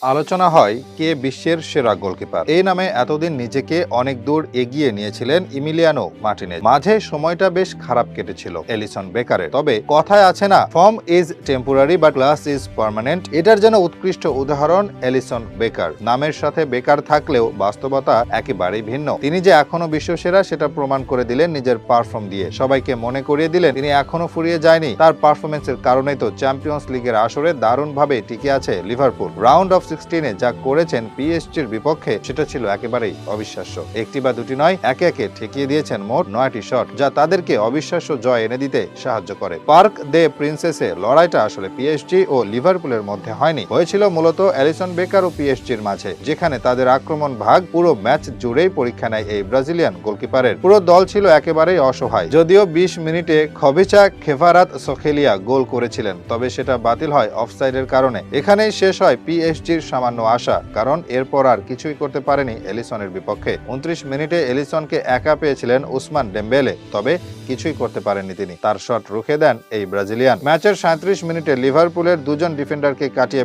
আলোচনা হয় কে বিশ্বের সেরা গোলকিপার। এই নামে এতদিন নিজেকে অনেক দূর এগিয়ে নিয়েছিলেন ইমিলিয়ানো মার্টিনেজ। মাঝে সময়টা বেশ খারাপ কেটেছিল এলিসন বেকারের। তবে কথায় আছে না, form is temporary but class is permanent. এটার যেন উৎকৃষ্ট উদাহরণ এলিসন বেকার। নামের সাথে বেকার থাকলেও বাস্তবতা একেবারেই ভিন্ন। তিনি যে এখনো বিশ্বসেরা সেটা প্রমাণ করে দিলেন নিজের পারফর্ম দিয়ে। সবাইকে মনে করিয়ে দিলেন তিনি এখনো ফুরিয়ে যায়নি। তার পারফরমেন্সের কারণেই তো চ্যাম্পিয়ন্স লিগের আসরে দারুণভাবে টিকে আছে লিভারপুল। রাউন্ড অফ 16-এ যা করেছেন পিএসজির বিপক্ষে সেটা ছিল একেবারেই অবিশ্বাস্য। একটি বা দুটি নয়, একে একে ঠেকিয়ে দিয়েছেন মোট 9টি শট, যা তাদেরকে অবিশ্বাস্য জয় এনে দিতে সাহায্য করে। পার্ক দে প্রিন্সেসে লড়াইটা আসলে পিএসজি ও লিভারপুলের মধ্যে হয়নি, হয়েছিল মূলত এলিসন বেকার ও পিএসজির মাঝে, যেখানে তাদের আক্রমণ ভাগ পুরো ম্যাচ জুড়েই পরীক্ষা নেয় এই ব্রাজিলিয়ান গোলকিপারের। পুরো দল ছিল একেবারেই অসহায়। যদিও 20 মিনিটে খবিচা খেফারাত সোখেলিয়া গোল করেছিলেন, তবে সেটা বাতিল হয় অফসাইডের কারণে। এখানেই শেষ হয় পিএসজির সামান্য আশা, কারণ এরপর আর কিছুই করতে পারেনি এলিসনের বিপক্ষে। 29 মিনিটে এলিসনকে একা পেয়েছিলেন উসমান ডেম্বেলে, তবে কিছুই করতে পারেননি তিনি। তার শট রুখে দেন এই ব্রাজিলিয়ান। ম্যাচের 37 মিনিটে লিভারপুলের দুজন ডিফেন্ডারকে কাটিয়ে